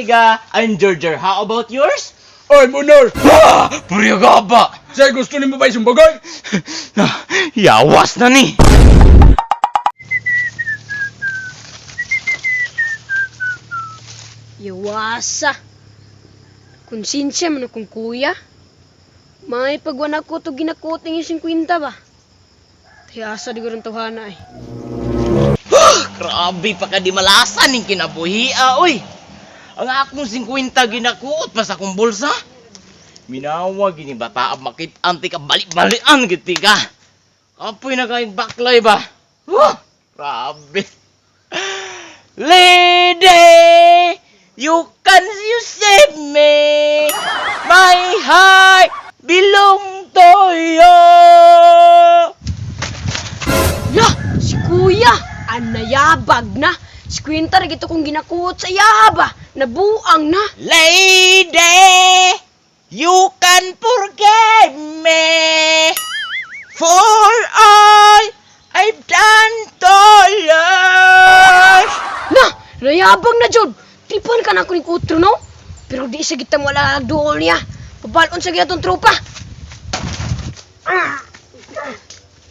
Miga. I'm Georger. How about yours? I'm Honor. Puriyagaba! Say, gusto ni mo ba isang bagay? Yawas na ni! Yawasa. Konsensya man akong kuya. May pagwana ko to ginakuting yung 50 ba? Tiyasa di ko rin tawhana eh. Grabe pa ka di malasan yung kinabuhia, oy! Ang akong 50 ginakuot pa sa akong bulsa. Minawa gini bata makit anti ka balik-balian giti ka. Apoy na kain baklay ba? Grabe. Lady, you save me. My heart belong to you. Ya! Si kuya! Anayabag na! Si Quinta na gito kong ginakuot sa yaba! Nabuang na! Lady, you can forgive me for all I've done to love. Na! Nayabag na, Jod! Tripan ka na ako ni Kutro, no? Pero di sa kita mo doon niya. Pabalon sa ginatong tropa.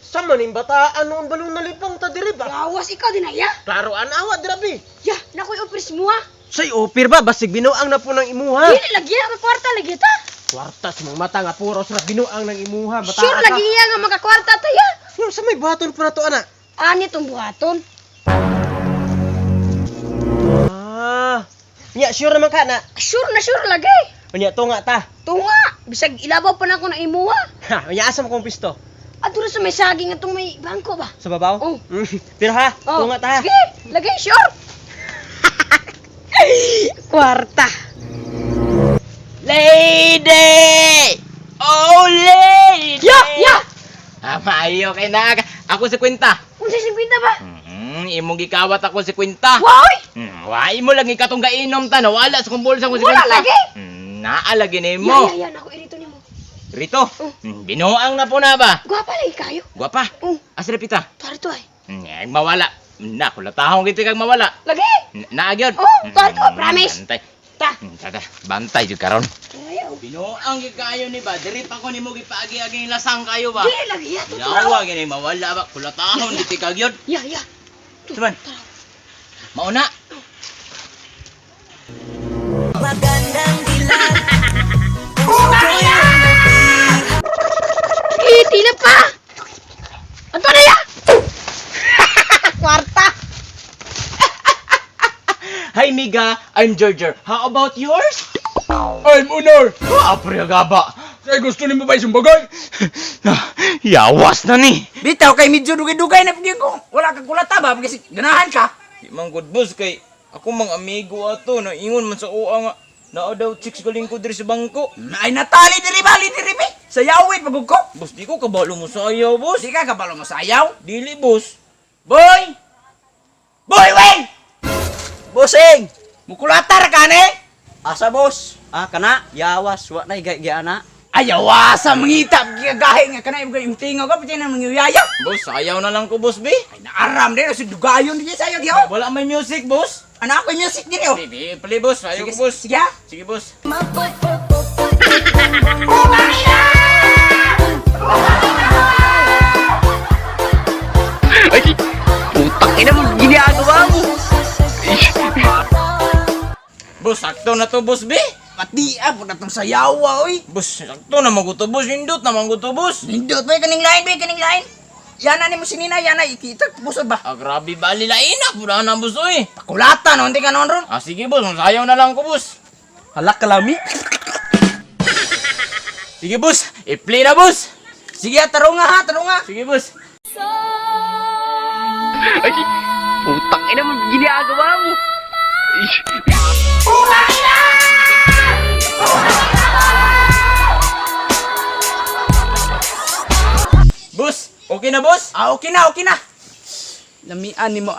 Sama ning bata, ano ang balong nalipang ta diri ba? Gawas ikaw din ay, ya? Klaro anawa dirabi. Ya, nakoy opris mo, ha? Say opir ba basig binuang na po ng imuha. Dili lagi na kwarta lagi ta. Kwarta sa mga mata nga puros ra binuang ng imuha bata. Sure lagi niya nga makakwarta ta, ya? Yo, sa may buhaton pa na to ana. Ani tong buhaton. Nya sure naman ka na. Sure lagi. Nya to nga ta. Tunga, bisag ilabaw pa na ako na imuha. Ha, nya asa mo kong pisto? Aduro sa may saging atong may bangko ba? Sa babaw? Oh. Pero ha, to nga ta. Sige, lagay sure. Kwarta. Lady! Oh, lady! Ya! Maayo kay na. Ako si Quinta. Kung sa 50 ba? Imong gikawat ako si Quinta. Wow! Wai mo lang ikatong gainom ta nawala sa kumbulsa ko si Wala Quinta. lagi. Naalagi nimo. Yan ako irito nimo. Rito. Binuang na po na ba? Gwapa lagi kayo. Gwapa. Asa pita? Tuwari to ay. Mawala. Nakulatahong kita kag mawala. Lagi! Naagyon. Tuwari to, promise. Bantay. Ta. Bantay jud karon. Ayaw. Binuang gid kayo ni ba? Diri pa ko nimo gipaagi-agi lasang kayo ba? Di lagi ya. Yawa gini mawala ba kulatahon giti kag yun. Ya. Saban. Mauna. Magandang dilag. Tila pa! Ano na ya? Kwarta! Hi Miga, I'm Georger. How about yours? I'm Honor. Puriyagaba! Say, gusto ni mo ba isang bagay? Yawas na ni! Bitaw kay medyo dugay-dugay na pagyan ko. Wala kang kulata ba? Kasi ganahan ka. Di man good boss kay ako mang amigo ato na ingon man sa uwa nga naa daw chicks galing ko diri sa bangko. Ay natali diri bali diri bi. Sayawit pagug ko. Boss, di ko kabalo mo sa ayaw, boss. Di ka kabalo mo sayaw. Dili, boss. Boy! Boy, wey! Bossing! Mukulatar ka ni? Asa boss? Kana yawas wa na higay-ana. Ayawa sa mangita gagahin nga kanay mo imtingaw ka pati nang mangyuyaya. Boss, ayaw na lang ko, boss, be. Ay naaram din si dugayon di sayo diyo. Wala may music, boss. Ana ko music diri oh. Di, play, boss. Ayaw ko, boss. Sige. Sige, boss. Ay, putang ina mo ginagawa mo. Boss, sakto na to, boss, be. Pati po na tong sayawa oy. Boss, sakto na maguto, boss. Hindot na maguto, boss. Nindot ba kaning line? Yana ni mo sinina, yana ikita busod ba? Grabe ba, lilain na. Pura na, boss, oy. Pakulata no, hindi ka noon ron. Sige, boss. Sayaw na lang ko, boss. Halak kalami. Sige, boss. I-play na, boss. Sige, tarong nga. Sige, boss. Ay, putang ina mo ginagawa mo. Boss, okay na, boss? Okay na. Lamian ni mo.